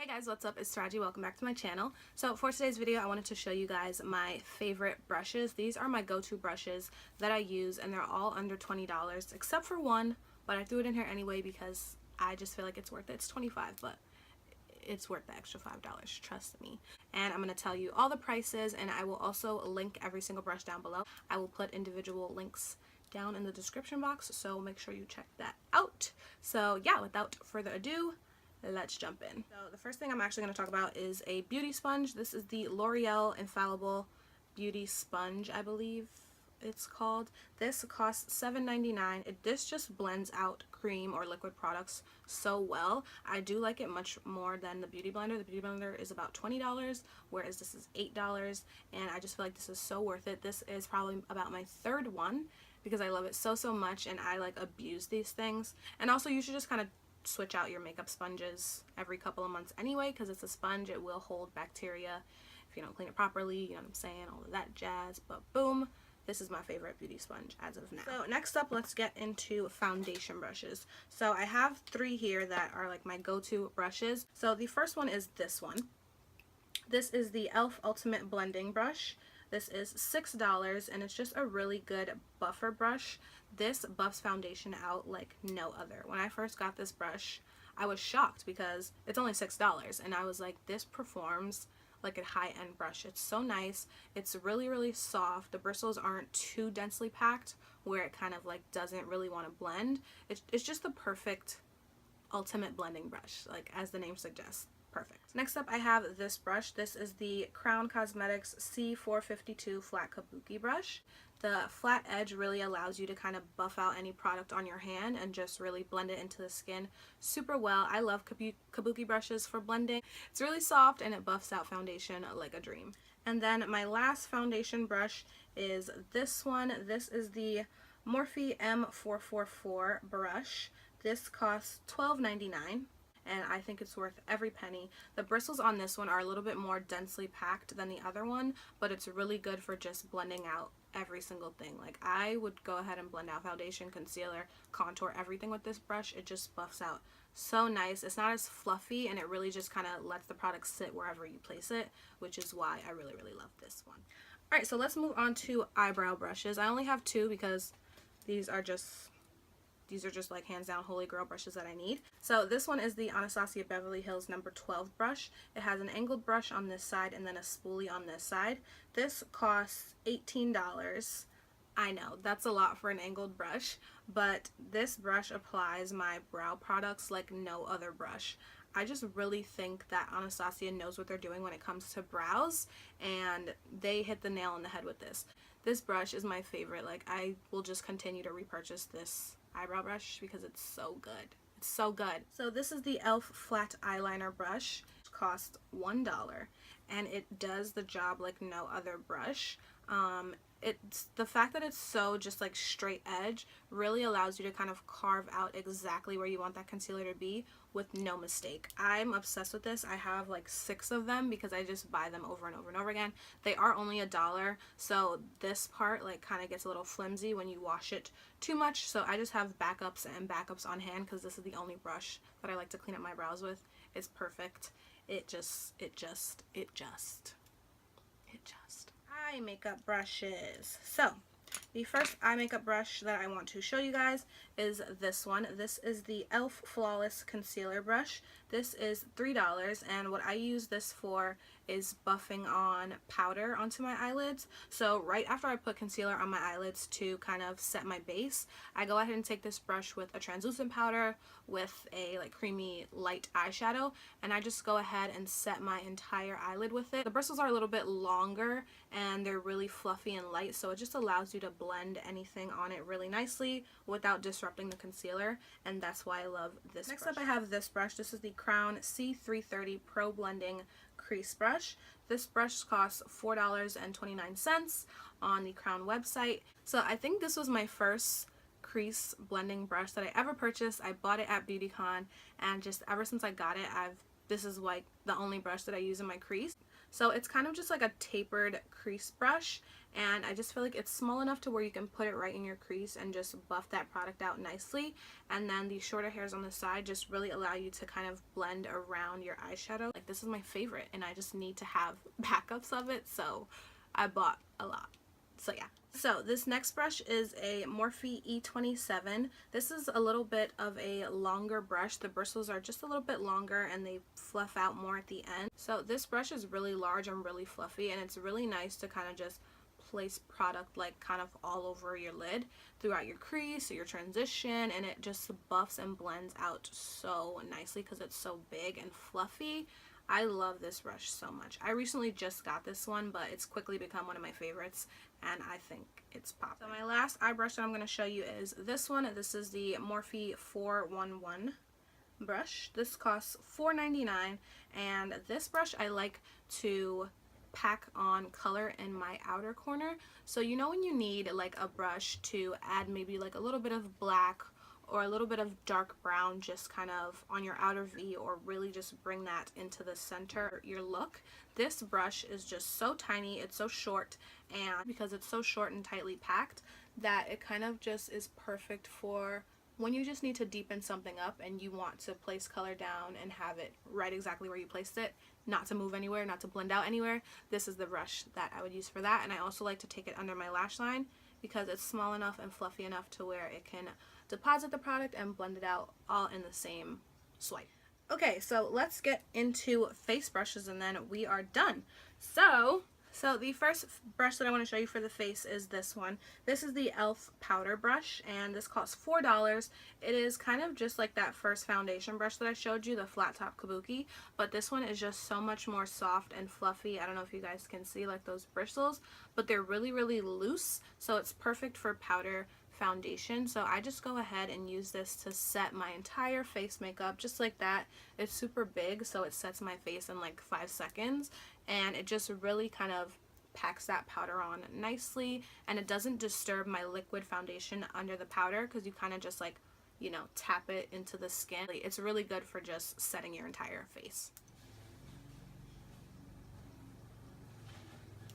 Hey guys, what's up? It's Tarahgee. Welcome back to my channel. So for today's video, I wanted to show you guys my favorite brushes. These are my go-to brushes that I use, and they're all under $20 except for one, but I threw it in here anyway because I just feel like it's worth it. It's $25, but it's worth the extra $5, trust me. And I'm going to tell you all the prices, and I will also link every single brush down below. I will put individual links down in the description box, so make sure you check that out. So yeah, without further ado, let's jump in. So the first thing I'm actually going to talk about is a beauty sponge. This is the L'Oreal Infallible Beauty Sponge, I believe it's called. This costs $7.99. This just blends out cream or liquid products so well. I do like it much more than the Beauty Blender. The Beauty Blender is about $20, whereas this is $8, and I just feel like this is so worth it. This is probably about my third one because I love it so much, and I like abuse these things. And also, you should just kind of switch out your makeup sponges every couple of months anyway, because it's a sponge. It will hold bacteria if you don't clean it properly, you know what I'm saying, all of that jazz. But boom, this is my favorite beauty sponge as of now. So next up, let's get into foundation brushes. So I have three here that are like my go-to brushes. So the first one is this one. This is the e.l.f. Ultimate Blending Brush. This is $6, and it's just a really good buffer brush. This buffs foundation out like no other. When I first got this brush, I was shocked because it's only $6, and I was like, this performs like a high-end brush. It's so nice. It's really soft. The bristles aren't too densely packed where it kind of like doesn't really want to blend. It's just the perfect ultimate blending brush, like as the name suggests. Perfect. Next up, I have this brush. This is the Crown Cosmetics C452 Flat Kabuki brush. The flat edge really allows you to kind of buff out any product on your hand and just really blend it into the skin super well. I love kabuki brushes for blending. It's really soft and it buffs out foundation like a dream. And then my last foundation brush is this one. This is the Morphe M444 brush. This costs $12.99. and I think it's worth every penny. The bristles on this one are a little bit more densely packed than the other one, but it's really good for just blending out every single thing. Like, I would go ahead and blend out foundation, concealer, contour, everything with this brush. It just buffs out so nice. It's not as fluffy, and it really just kind of lets the product sit wherever you place it, which is why I really love this one. Alright, so let's move on to eyebrow brushes. I only have two because these are just like hands down holy grail brushes that I need. So this one is the Anastasia Beverly Hills number 12 brush. It has an angled brush on this side and then a spoolie on this side. This costs $18. I know, that's a lot for an angled brush, but this brush applies my brow products like no other brush. I just really think that Anastasia knows what they're doing when it comes to brows, and they hit the nail on the head with this. This brush is my favorite. Like, I will just continue to repurchase this eyebrow brush because it's so good. It's so good. So this is the e.l.f. flat eyeliner brush. It costs $1, and it does the job like no other brush. It's the fact that it's so just like straight edge really allows you to kind of carve out exactly where you want that concealer to be with no mistake. I'm obsessed with this. I have like 6 of them because I just buy them over and over again. They are only $1, so this part like kind of gets a little flimsy when you wash it too much, so I just have backups and backups on hand because this is the only brush that I like to clean up my brows with. It's perfect. It just eye makeup brushes. So the first eye makeup brush that I want to show you guys is this one. This is the e.l.f. Flawless Concealer Brush. This is $3, and what I use this for is buffing on powder onto my eyelids. So right after I put concealer on my eyelids to kind of set my base, I go ahead and take this brush with a translucent powder with a like creamy light eyeshadow, and I just go ahead and set my entire eyelid with it. The bristles are a little bit longer and they're really fluffy and light, so it just allows you to blend anything on it really nicely without disrupting the concealer, and that's why I love this brush. Next up, I have this brush. This is the Crown C330 Pro Blending Crease Brush. This brush costs $4.29 on the Crown website. So I think this was my first crease blending brush that I ever purchased. I bought it at BeautyCon, and just ever since I got it, this is like the only brush that I use in my crease. So it's kind of just like a tapered crease brush, and I just feel like it's small enough to where you can put it right in your crease and just buff that product out nicely. And then the shorter hairs on the side just really allow you to kind of blend around your eyeshadow. Like, this is my favorite, and I just need to have backups of it, so I bought a lot. So yeah. So this next brush is a Morphe E27. This is a little bit of a longer brush. The bristles are just a little bit longer and they fluff out more at the end. So this brush is really large and really fluffy, and it's really nice to kind of just place product like kind of all over your lid, throughout your crease or your transition, and it just buffs and blends out so nicely because it's so big and fluffy. I love this brush so much. I recently just got this one, but it's quickly become one of my favorites, and I think it's popping. So my last eye brush that I'm going to show you is this one. This is the Morphe 411 brush. This costs $4.99, and this brush I like to pack on color in my outer corner. So you know when you need like a brush to add maybe like a little bit of black or a little bit of dark brown just kind of on your outer V, or really just bring that into the center of your look. This brush is just so tiny, it's so short, and because it's so short and tightly packed that it kind of just is perfect for when you just need to deepen something up and you want to place color down and have it right exactly where you placed it, not to move anywhere, not to blend out anywhere. This is the brush that I would use for that. And I also like to take it under my lash line because it's small enough and fluffy enough to where it can deposit the product and blend it out all in the same swipe. Okay, so let's get into face brushes and then we are done. So the first brush that I want to show you for the face is this one. This is the e.l.f. powder brush, and this costs $4. It is kind of just like that first foundation brush that I showed you, the flat top kabuki, but this one is just so much more soft and fluffy. I don't know if you guys can see like those bristles, but they're really, really loose, so it's perfect for powder foundation. So I just go ahead and use this to set my entire face makeup just like that. It's super big, so it sets my face in like 5 seconds, and it just really kind of packs that powder on nicely, and it doesn't disturb my liquid foundation under the powder because you kind of just like, you know, tap it into the skin. It's really good for just setting your entire face.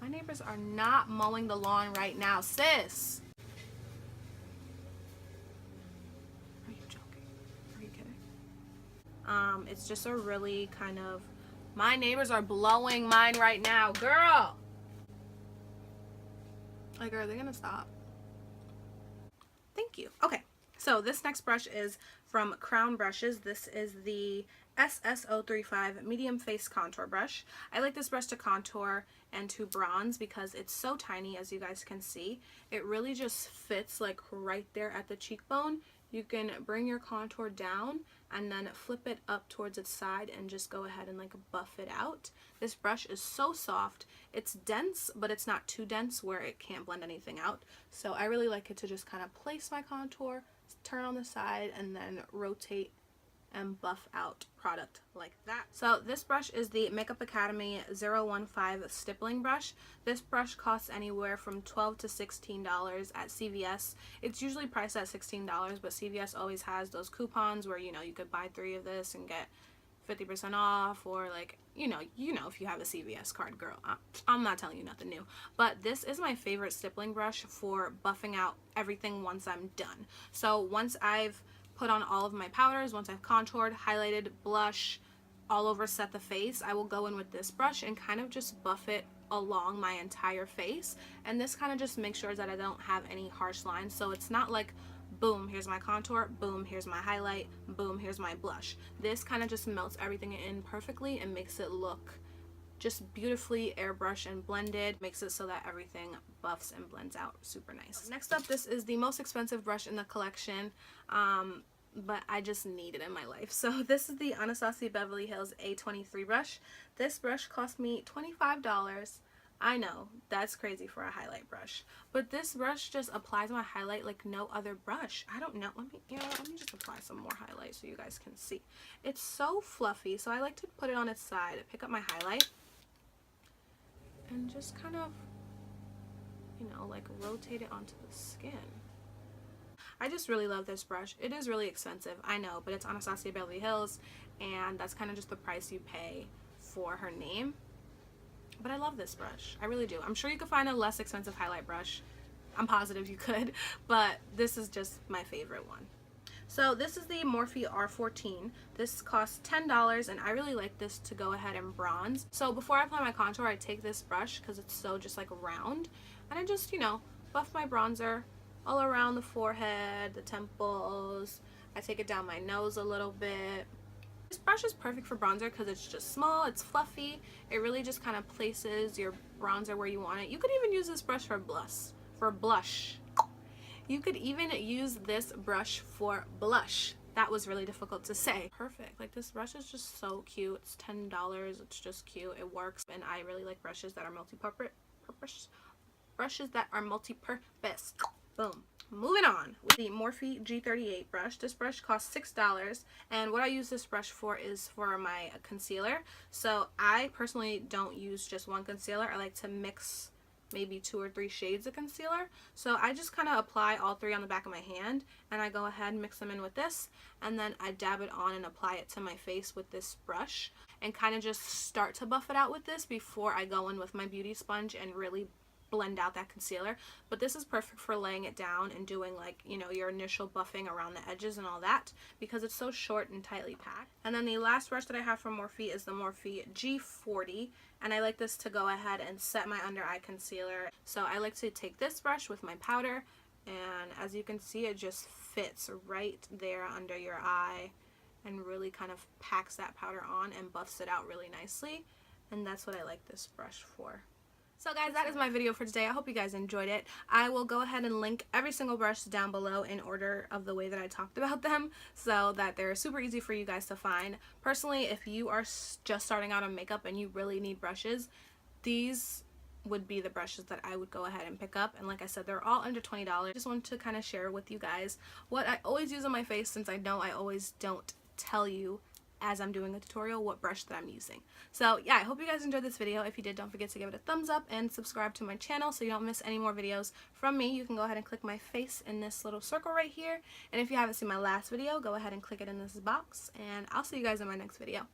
My neighbors are not mowing the lawn right now, sis. It's just a really kind of, my neighbors are blowing mine right now, girl. Like, are they gonna stop? Thank you. Okay, so this next brush is from Crown Brushes. This is the SS035 medium face contour brush. I like this brush to contour and to bronze because it's so tiny, as you guys can see. It really just fits like right there at the cheekbone. You can bring your contour down and then flip it up towards its side and just go ahead and like buff it out. This brush is so soft. It's dense, but it's not too dense where it can't blend anything out. So I really like it to just kind of place my contour, turn on the side, and then rotate and buff out product like that. So this brush is the Makeup Academy 015 stippling brush. This brush costs anywhere from $12 to $16 at CVS. It's usually priced at $16, but CVS always has those coupons where, you know, you could buy 3 of this and get 50% off, or like, you know, if you have a CVS card, girl, I'm not telling you nothing new. But this is my favorite stippling brush for buffing out everything once I'm done. So once I've put on all of my powders, once I've contoured, highlighted, blush, all over set the face, I will go in with this brush and kind of just buff it along my entire face. And this kind of just makes sure that I don't have any harsh lines. So it's not like, boom, here's my contour, boom, here's my highlight, boom, here's my blush. This kind of just melts everything in perfectly and makes it look just beautifully airbrush and blended, makes it so that everything buffs and blends out super nice. Next up, this is the most expensive brush in the collection, but I just need it in my life. So this is the Anastasia Beverly Hills A23 brush. This brush cost me $25. I know, that's crazy for a highlight brush, but this brush just applies my highlight like no other brush. I don't know, let me just apply some more highlight so you guys can see. It's so fluffy, so I like to put it on its side, pick up my highlight, and just kind of, you know, like rotate it onto the skin. I just really love this brush. It is really expensive, I know, but it's Anastasia Beverly Hills, and that's kind of just the price you pay for her name. But I love this brush. I really do. I'm sure you could find a less expensive highlight brush. I'm positive you could, but this is just my favorite one. So this is the Morphe R14. This costs $10, and I really like this to go ahead and bronze. So before I apply my contour, I take this brush because it's so just like round, and I just, you know, buff my bronzer all around the forehead, the temples. I take it down my nose a little bit. This brush is perfect for bronzer because it's just small, it's fluffy. It really just kind of places your bronzer where you want it. You could even use this brush for blush. You could even use this brush for blush. That was really difficult to say. Perfect. Like, this brush is just so cute. It's $10. It's just cute. It works. And I really like brushes that are multi-purpose. Boom. Moving on with the Morphe G38 brush. This brush costs $6, and what I use this brush for is for my concealer. So I personally don't use just one concealer. I like to mix maybe 2 or 3 shades of concealer. So I just kind of apply all 3 on the back of my hand, and I go ahead and mix them in with this, and then I dab it on and apply it to my face with this brush, and kind of just start to buff it out with this before I go in with my beauty sponge and really blend out that concealer. But this is perfect for laying it down and doing, like, you know, your initial buffing around the edges and all that, because it's so short and tightly packed. And then the last brush that I have from Morphe is the Morphe G40, and I like this to go ahead and set my under eye concealer. So I like to take this brush with my powder, and as you can see, it just fits right there under your eye and really kind of packs that powder on and buffs it out really nicely. And that's what I like this brush for. So guys, that is my video for today. I hope you guys enjoyed it. I will go ahead and link every single brush down below in order of the way that I talked about them, so that they're super easy for you guys to find. Personally, if you are just starting out on makeup and you really need brushes, these would be the brushes that I would go ahead and pick up. And like I said, they're all under $20. I just wanted to kind of share with you guys what I always use on my face, since I know I always don't tell you as I'm doing a tutorial what brush that I'm using. So yeah, I hope you guys enjoyed this video. If you did, don't forget to give it a thumbs up and subscribe to my channel so you don't miss any more videos from me. You can go ahead and click my face in this little circle right here, and if you haven't seen my last video, go ahead and click it in this box, and I'll see you guys in my next video.